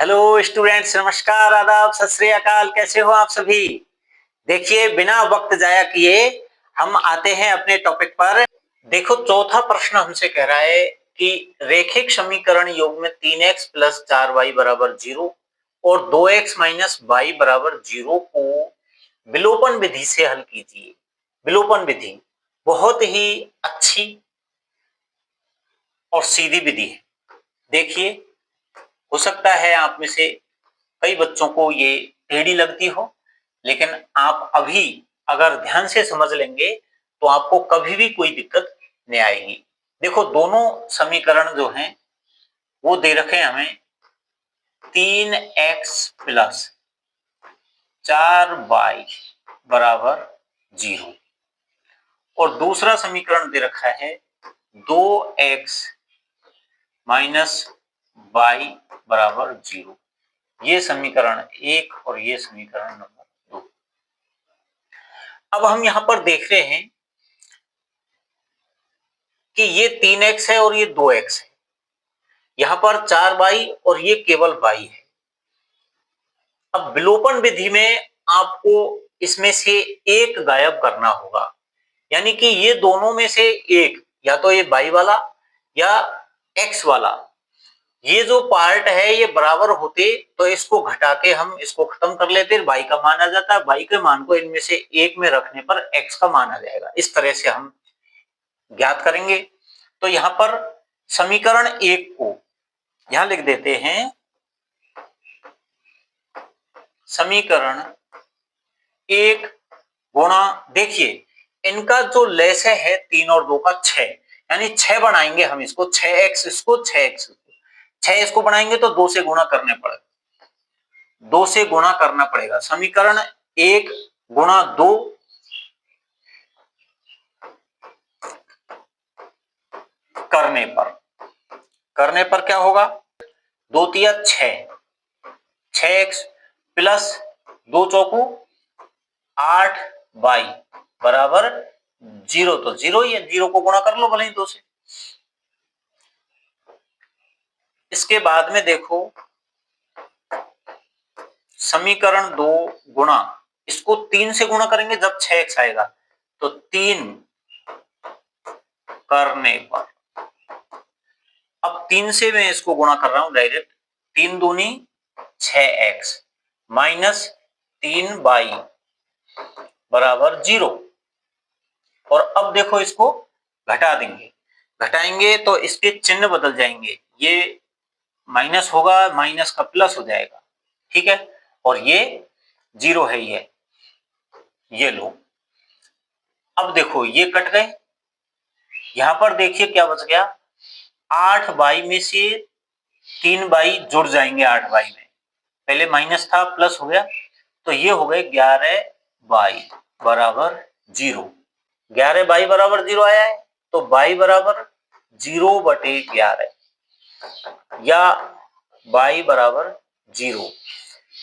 Hello students, नमस्कार, आदाब, सत श्री अकाल। कैसे हो आप सभी? देखिए, बिना वक्त जाया किए हम आते हैं अपने टॉपिक पर। देखो, चौथा प्रश्न हमसे कह रहा है कि रेखिक समीकरण योग में 3x प्लस 4y बराबर 0 और 2x माइनस वाई बराबर 0 को विलोपन विधि से हल कीजिए। विलोपन विधि बहुत ही अच्छी और सीधी विधि है। देखिए, हो सकता है आप में से कई बच्चों को ये टेढ़ी लगती हो, लेकिन आप अभी अगर ध्यान से समझ लेंगे तो आपको कभी भी कोई दिक्कत नहीं आएगी। देखो, दोनों समीकरण जो हैं वो दे रखे हैं हमें 3x प्लस 4y बराबर 0 और दूसरा समीकरण दे रखा है 2x माइनस वाई बराबर 0। ये समीकरण 1 और ये समीकरण नंबर 2। अब हम यहां पर देख रहे हैं कि ये 3x है और ये 2x है। यहां पर 4y और ये केवल y है। अब विलोपन विधि में आपको इसमें से एक गायब करना होगा, यानी कि ये दोनों में से एक, या तो ये y वाला या x वाला, ये जो पार्ट है ये बराबर होते तो इसको घटा के हम इसको खत्म कर लेते, y का मान आ जाता है। y के मान को इनमें से एक में रखने पर x का मान आ जाएगा। इस तरह से हम ज्ञात करेंगे। तो यहां पर समीकरण 1 को यहां लिख देते हैं, समीकरण 1 गुणा, देखिए इनका जो लेस है 3 और 2 का 6, यानी 6 बनाएंगे हम इसको, 6x इसको, 6 इसको बनाएंगे तो 2 से गुणा करने पड़ेगा, 2 से गुणा करना पड़ेगा। समीकरण 1 गुणा 2 करने पर क्या होगा, 2 तिया 6x प्लस 2 चौकू 8y बराबर 0। तो 0 ही है, 0 को गुणा कर लो भले ही 2 से। इसके बाद में देखो, समीकरण 2 गुणा, इसको 3 से गुणा करेंगे जब 6x आएगा, तो 3 करने पर, अब 3 से मैं इसको गुणा कर रहा हूं डायरेक्ट, 3 दूनी 6x माइनस 3y बराबर 0। और अब देखो, इसको घटा देंगे, घटाएंगे तो इसके चिन्ह बदल जाएंगे, ये माइनस होगा, माइनस का प्लस हो जाएगा, ठीक है। और ये 0 है, ये लो। अब देखो, ये कट गए, यहां पर देखिए क्या बच गया, 8y में से 3y जुड़ जाएंगे 8y में, पहले माइनस था प्लस हो गया, तो ये हो गए 11y बराबर 0। 11y बराबर 0 आया है, तो y बराबर 0/11 या y बराबर 0,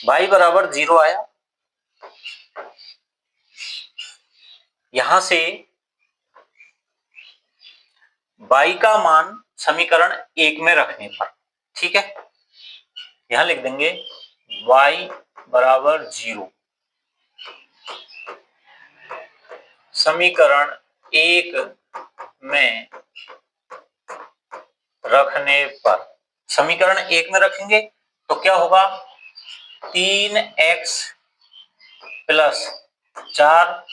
y बराबर 0 आया। यहां से y का मान समीकरण 1 में रखने पर, ठीक है, यहां लिख देंगे y बराबर 0 समीकरण 1 में रखने पर, समीकरण 1 में रखेंगे तो क्या होगा, 3x प्लस 4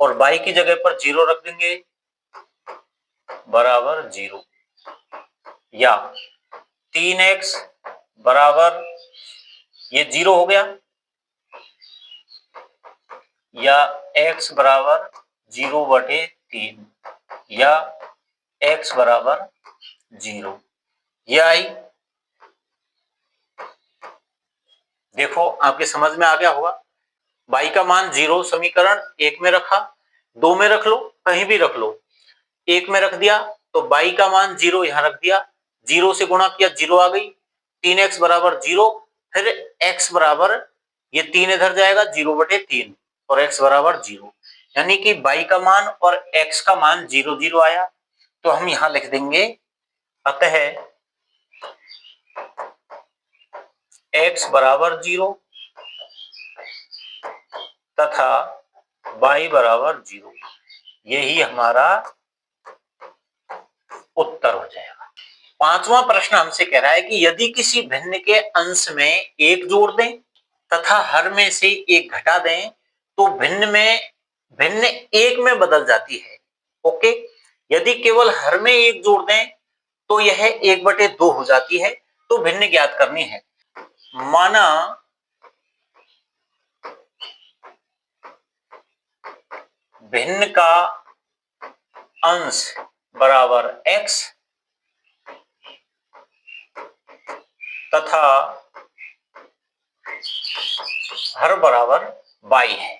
और y की जगह पर 0 रख देंगे बराबर 0, या 3x बराबर, ये 0 हो गया, या x बराबर 0/3 या x बराबर 0, ये आई। देखो, आपके समझ में आ गया होगा। y का मान 0 समीकरण 1 में रखा, 2 में रख लो, कहीं भी रख लो, 1 में रख दिया तो y का मान 0 यहां रख दिया, 0 से गुणा किया 0 आ गई, 3x बराबर 0, फिर x बराबर, ये 3 इधर जाएगा 0/3 और x बराबर 0, यानी कि y का मान और x का मान 0 0 आया। तो हम यहां लिख देंगे, अतः x बराबर 0 तथा y बराबर 0, यही हमारा उत्तर हो जाएगा। पांचवा प्रश्न हमसे कह रहा है कि यदि किसी भिन्न के अंश में एक जोड़ दें तथा हर में से एक घटा दें तो भिन्न एक में बदल जाती है। ओके, यदि केवल हर में एक जोड़ दें तो यह 1/2 हो जाती है, तो भिन्न ज्ञात करनी है। माना भिन्न का अंश बराबर x तथा हर बराबर y है,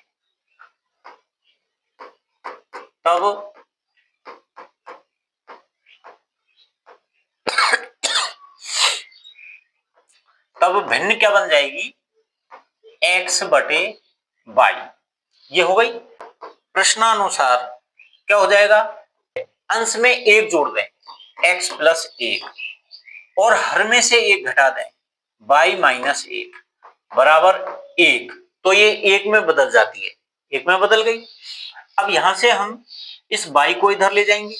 तब भिन्न क्या बन जाएगी, x/y। ये हो गई। प्रश्नानुसार क्या हो जाएगा, अंश में एक जोड़ दें x + 1 और हर में से एक घटा दें y - 1 बराबर 1, तो ये एक में बदल जाती है, एक में बदल गई। अब यहां से हम इस y को इधर ले जाएंगे,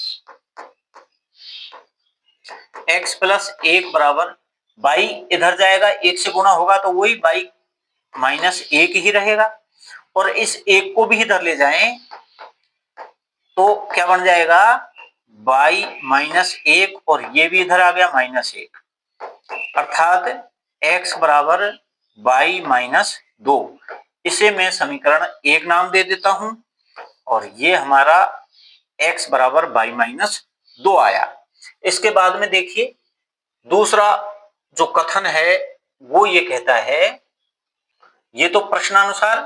x + 1 बराबर y इधर जाएगा, 1 से गुणा होगा तो वही y - 1 ही रहेगा, और इस 1 को भी इधर ले जाएं तो क्या बन जाएगा, y - 1 और ये भी इधर आ गया -1, अर्थात x बराबर y - 2। इसे मैं समीकरण 1 नाम दे देता हूं और ये हमारा x बराबर y - 2 आया। इसके बाद में देखिए दूसरा जो कथन है वो ये कहता है, ये तो प्रश्नानुसार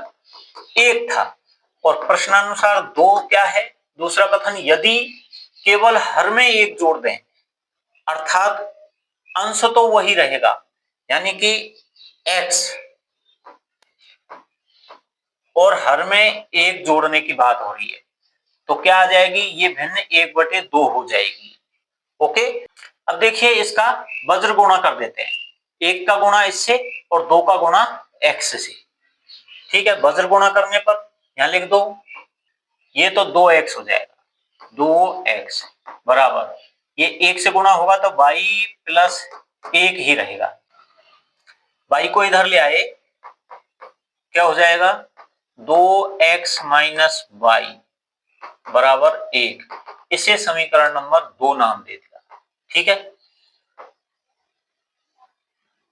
1 था और प्रश्नानुसार 2 क्या है, दूसरा कथन, यदि केवल हर में एक जोड़ दें, अर्थात अंश तो वही रहेगा, यानी कि x और हर में एक जोड़ने की बात हो रही है, तो क्या आ जाएगी, ये भिन्न 1/2 हो जाएगी। ओके, अब देखिए इसका वज्र गुणा कर देते हैं, 1 का गुणा इससे और 2 का गुणा x से। ठीक है, वज्र गुणा करने पर यहां लिख दो, ये तो 2x हो जाएगा, 2x बराबर, ये 1 से गुणा होगा तो y + 1 ही रहेगा, y को इधर ले आए, क्या हो जाएगा, 2x - y बराबर 1, इसे समीकरण नंबर 2 नाम दे दिया। ठीक है,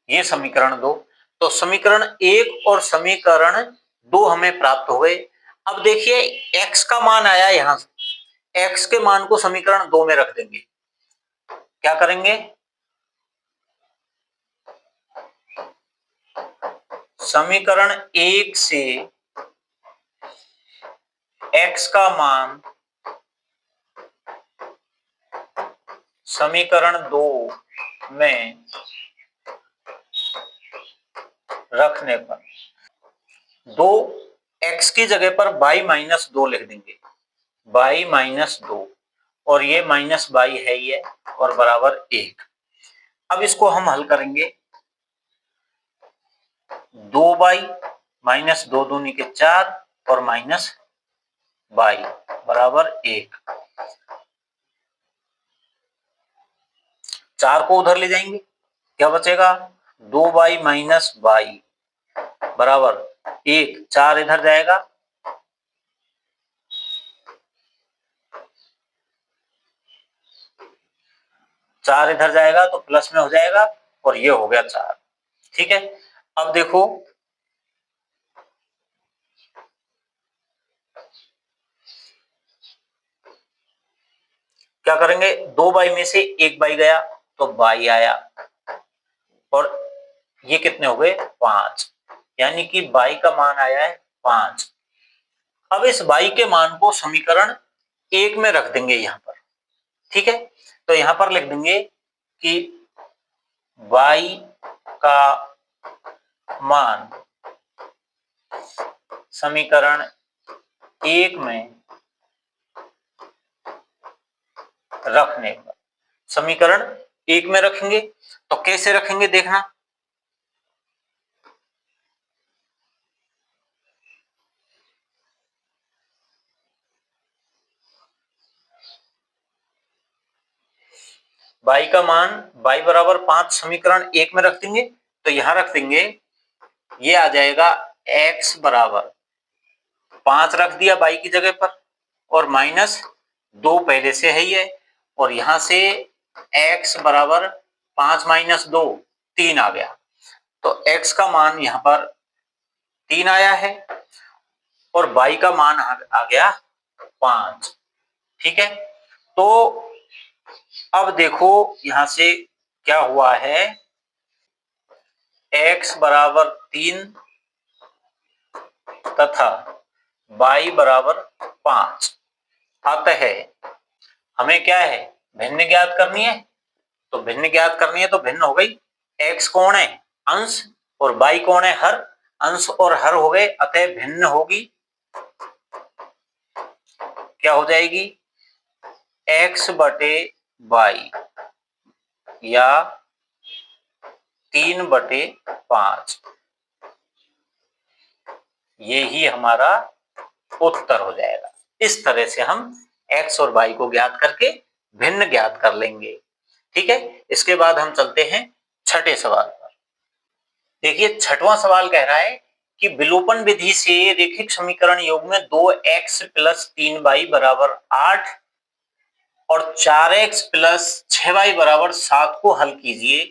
ये समीकरण 2, तो समीकरण 1 और समीकरण 2 हमें प्राप्त हो गए। अब देखिए x का मान आया, यहां से x के मान को समीकरण 2 में रख देंगे, क्या करेंगे, समीकरण 1 से x का मान समीकरण 2 में रखने पर 2x की जगह पर y - 2 लिख देंगे, y - 2 और ये -y है ये, और बराबर 1। अब इसको हम हल करेंगे, 2y - 2 दूनी के 4 और -y बराबर 1, 4 को उधर ले जाएंगे, क्या बचेगा, 2y - y बराबर 1, 4 इधर जाएगा, 4 इधर जाएगा तो प्लस में हो जाएगा और ये हो गया 4। ठीक है, अब देखो क्या करेंगे, 2y में से 1y गया तो y आया, और ये कितने हो गए, 5, यानी कि y का मान आया है 5। अब इस y के मान को समीकरण 1 में रख देंगे यहां पर। ठीक है, तो यहां पर लिख देंगे कि y का मान समीकरण 1 में रखने पर, समीकरण 1 में रखेंगे तो कैसे रखेंगे देखना, y का मान y बराबर 5 समीकरण 1 में रख देंगे, तो यहां रख देंगे, ये आ जाएगा x बराबर 5 रख दिया y की जगह पर, और माइनस 2 पहले से है ही है, और यहां से x बराबर 5 माइनस 2 3 आ गया, तो x का मान यहां पर 3 आया है और y का मान आ गया 5। ठीक है, तो अब देखो यहां से क्या हुआ है, x बराबर 3 तथा y बराबर 5। अतः हमें क्या है, भिन्न ज्ञात करनी है, तो भिन्न ज्ञात करनी है तो भिन्न हो गई, x कौन है, अंश, और y कौन है, हर। अंश और हर हो गए, अतः भिन्न होगी, क्या हो जाएगी, x बटे y या 3/5। ये ही हमारा उत्तर हो जाएगा। इस तरह से हम x और y को ज्ञात करके भिन्न ज्ञात कर लेंगे। ठीक है, इसके बाद हम चलते हैं छठे सवाल पर। देखिए छठवां सवाल कह रहा है कि विलोपन विधि से रेखिक समीकरण योग में 2x + 3y बराबर 8 और 4x + 6y बराबर 7 को हल कीजिए।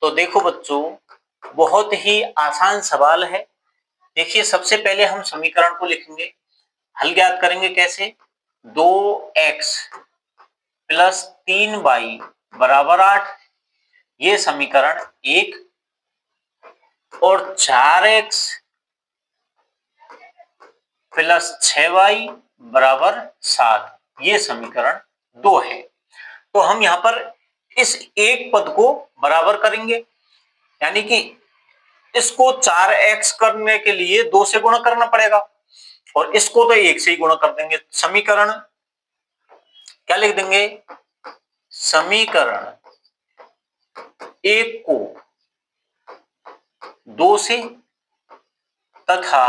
तो देखो बच्चों, बहुत ही आसान सवाल है। देखिए सबसे पहले हम समीकरण को लिखेंगे, हल ज्ञात करेंगे कैसे, 2x + 3y बराबर 8, ये समीकरण 1, और 4x + 6y बराबर 7, ये समीकरण 2 है। तो हम यहां पर इस एक पद को बराबर करेंगे, यानी कि इसको 4x करने के लिए 2 से गुणा करना पड़ेगा, और इसको तो 1 से ही गुणा कर देंगे। समीकरण क्या लिख देंगे, समीकरण 1 को 2 से तथा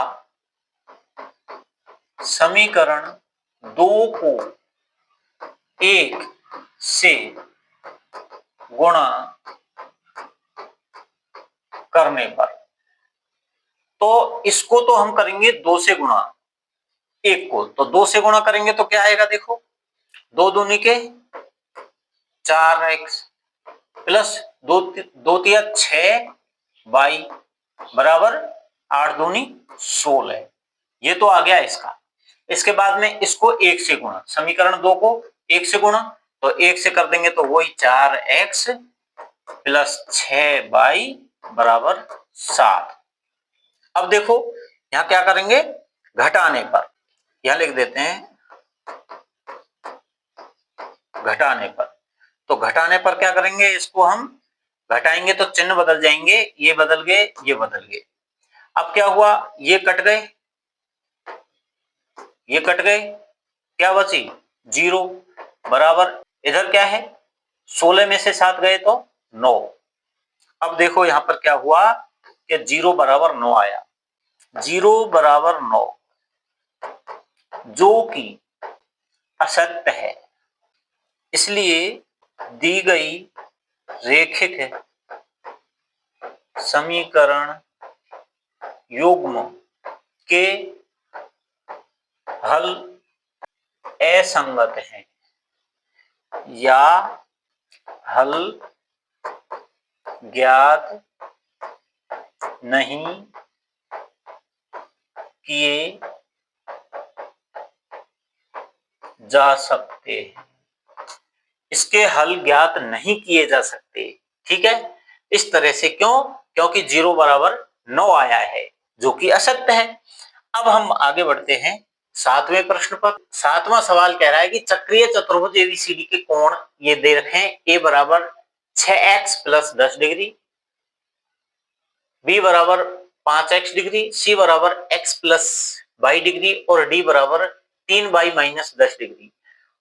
समीकरण 2 को 1 से गुणा करने पर, तो इसको तो हम करेंगे 2 से गुणा, 1 को तो 2 से गुणा करेंगे तो क्या आएगा, देखो 2 दूनी के 4x प्लस 2 3 6y बराबर 8 दूनी 16, ये तो आ गया इसका। इसके बाद में इसको 1 से गुणा, समीकरण 2 को 1 से गुणा, तो 1 से कर देंगे तो वही 4x + 6y बराबर 7। अब देखो यहां क्या करेंगे, घटाने पर, यहां लिख देते हैं घटाने पर। तो घटाने पर क्या करेंगे, इसको हम घटाएंगे तो चिन्ह बदल जाएंगे, ये बदल गए, ये बदल गए। अब क्या हुआ, ये कट गए, ये कट गए, क्या बची 0 बराबर, इधर क्या है 16 में से 7 गए तो 9। अब देखो यहां पर क्या हुआ कि 0 बराबर 9 आया, 0 बराबर 9 जो कि असत्य है, इसलिए दी गई रेखिक समीकरण युग्म के हल असंगत हैं या हल ज्ञात नहीं किए जा सकते हैं। इसके हल ज्ञात नहीं किए जा सकते। ठीक है, इस तरह से क्यों, क्योंकि 0 बराबर 9 आया है जो कि असत्य है। अब हम आगे बढ़ते हैं 7वें प्रश्न पर। 7वां सवाल कह रहा है कि चक्रीय चतुर्भुज एबीसीडी के कोण ये दे रखे हैं, ए बराबर 6x + 10 डिग्री, बी बराबर 5x डिग्री, सी बराबर x + y डिग्री, और डी बराबर 3y - 10 डिग्री,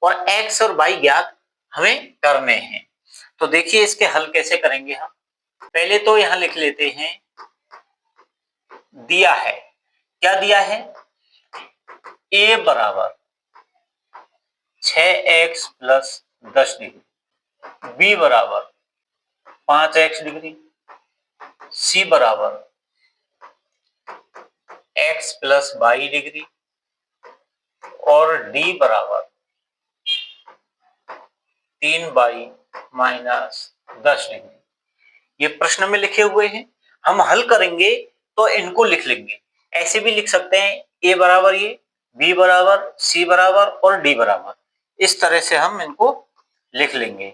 और x और y ज्ञात हमें करने हैं। तो देखिए इसके हल कैसे करेंगे हम। पहले तो यहां लिख लेते हैं, दिया है, क्या दिया है, a बराबर 6x + 10 डिग्री, बी बराबर 5x डिग्री, सी बराबर x प्लस वाई डिग्री और डी बराबर 3y माइनस 10 डिग्री। ये प्रश्न में लिखे हुए हैं, हम हल करेंगे तो इनको लिख लेंगे। ऐसे भी लिख सकते हैं, a बराबर ये, b बराबर, c बराबर और d बराबर। इस तरह से हम इनको लिख लेंगे।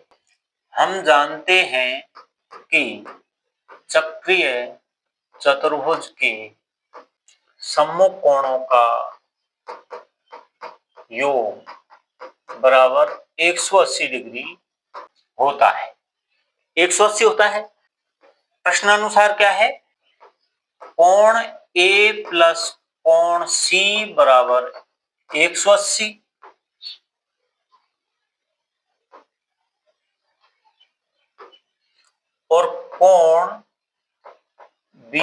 हम जानते हैं कि चक्रीय चतुर्भुज के सम्मुख कोणों का योग बराबर 180 डिग्री होता है। 180 होता है। प्रश्नानुसार क्या है? कोण A प्लस कोण C बराबर 180 और कोण B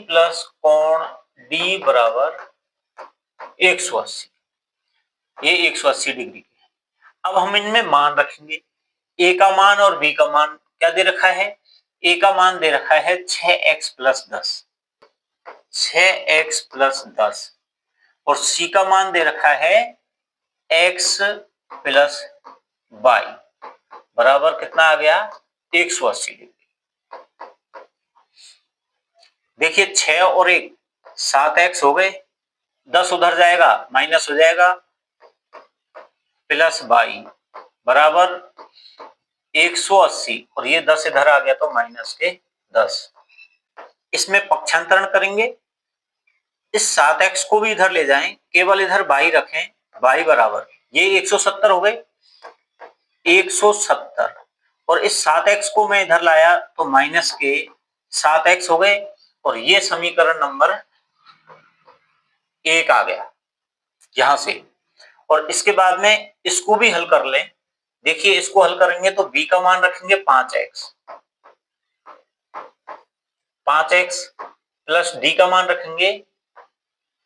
प्लस कोण D बराबर 180। ये 180 डिग्री के हैं। अब हम इनमें मान रखेंगे। A का मान और B का मान क्या दे रखा है? A का मान दे रखा है 6x प्लस 10, 6x प्लस 10 और C का मान दे रखा है x प्लस वाई बराबर कितना आ गया? 180 डिग्री। देखिए 6 और 1 7x हो गए, 10 उधर जाएगा माइनस हो जाएगा, प्लस वाई बराबर 180 और ये 10 इधर आ गया तो माइनस के 10। इसमें पक्षांतरण करेंगे, इस 7x को भी इधर ले जाएं, केवल इधर y रखें, y बराबर ये 170 हो गए, 170 और इस 7x को मैं इधर लाया तो माइनस के 7x हो गए और ये समीकरण नंबर 1 आ गया यहां से। और इसके बाद में इसको भी हल कर लें। देखिए इसको हल करेंगे तो b का मान रखेंगे 5x, 5x प्लस d का मान रखेंगे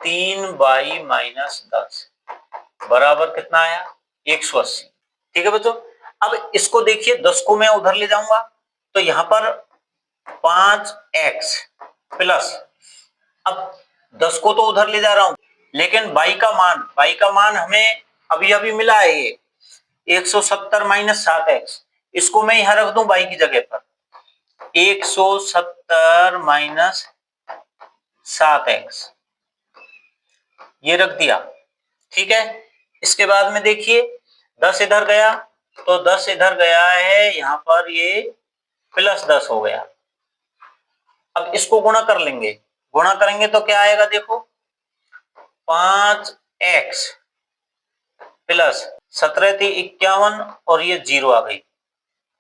3y माइनस 10 बराबर कितना आया? 180। ठीक है बच्चों। अब इसको देखिए 10 को मैं उधर ले जाऊंगा तो यहां पर 5x प्लस, अब 10 को तो उधर ले जा रहा हूं लेकिन y का मान हमें अभी अभी मिला है, ये 170 माइनस 7x, इसको मैं यहां रख दूं y की जगह पर, 170 माइनस 7x ये रख दिया। ठीक है। इसके बाद में देखिए 10 इधर गया तो 10 इधर गया है, यहां पर ये प्लस 10 हो गया। अब इसको गुणा कर लेंगे, गुणा करेंगे तो क्या आएगा? देखो 5x प्लस 17 थी 51 और ये 0 आ गई,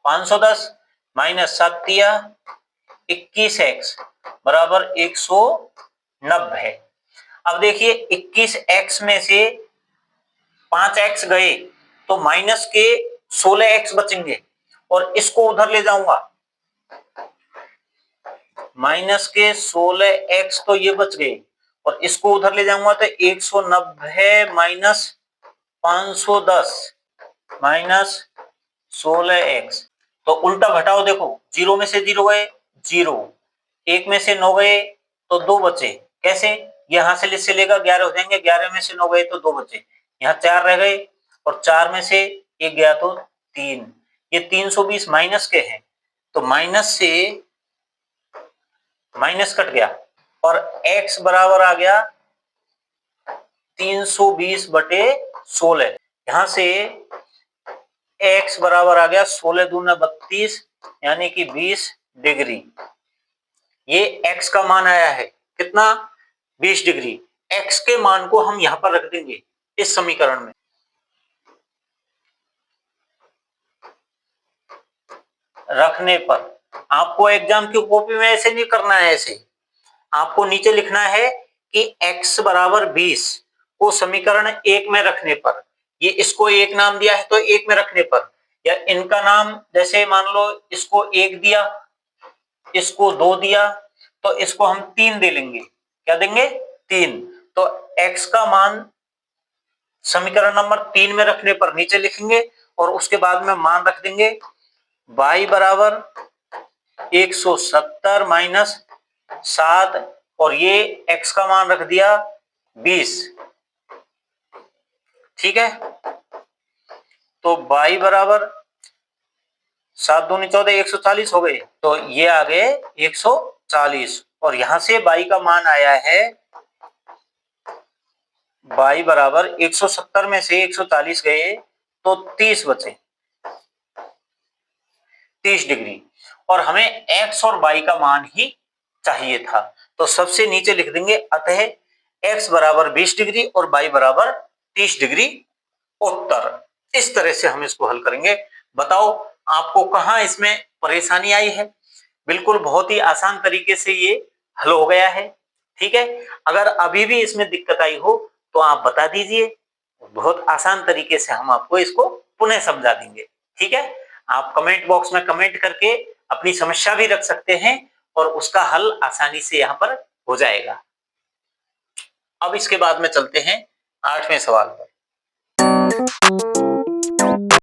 510 माइनस 7 दिया 21x बराबर 190। अब देखिए 21x में से 5x गए तो माइनस के 16x बचेंगे और इसको उधर ले जाऊंगा, माइनस के 16x तो ये बच गए और इसको उधर ले जाऊंगा तो 190 माइनस 510 माइनस 16x, तो उल्टा घटाओ। देखो 0 में से 0 गए 0, 1 में से 9 गए तो 2 बचे। कैसे? ये हासिल इससे लेगा 11 हो जाएंगे, 11 में से 9 गए तो 2 बचे, यहाँ 4 रह गए और 4 में से 1 गया तो 3, ये 320 माइनस के हैं तो माइनस से माइनस कट गया और x बराबर आ गया 320 बटे 16, यहां से x बराबर आ गया 16 दूना 32 यानी कि 20 डिग्री। ये x का मान आया है कितना? 20 डिग्री। x के मान को हम यहां पर रख देंगे इस समीकरण में। रखने पर आपको एग्जाम की कॉपी में ऐसे नहीं करना है, ऐसे आपको नीचे लिखना है कि x बराबर 20 को समीकरण 1 में रखने पर, ये इसको 1 नाम दिया है तो 1 में रखने पर, या इनका नाम जैसे मान लो इसको 1 दिया, इसको 2 दिया तो इसको हम 3 दे लेंगे। क्या देंगे? 3। तो x का मान समीकरण नंबर 3 में रखने पर नीचे लिखेंगे और उसके बाद में मान रख देंगे y बराबर 170 माइनस 7 और ये x का मान रख दिया 20। ठीक है, तो y बराबर 7 दूनी 14, 140 हो गए, तो ये आ गए 140 और यहां से y का मान आया है, y बराबर 170 में से 140 गए तो 30 बचे, 30 डिग्री, और हमें x और y का मान ही चाहिए था। तो सबसे नीचे लिख देंगे अतः x बराबर 20 डिग्री और y बराबर 30 डिग्री उत्तर। इस तरह से हम इसको हल करेंगे। बताओ आपको कहां इसमें परेशानी आई है? बिल्कुल बहुत ही आसान तरीके से ये हल हो गया है। ठीक है, अगर अभी भी इसमें दिक्कत आई हो तो आप बता दीजिए, बहुत आसान तरीके से हम आपको इसको पुनः समझा देंगे। ठीक है, आप कमेंट बॉक्स में कमेंट करके अपनी समस्या भी रख सकते हैं और उसका हल आसानी से यहाँ पर हो जाएगा। अब इसके बाद में चलते हैं 8वें सवाल पर।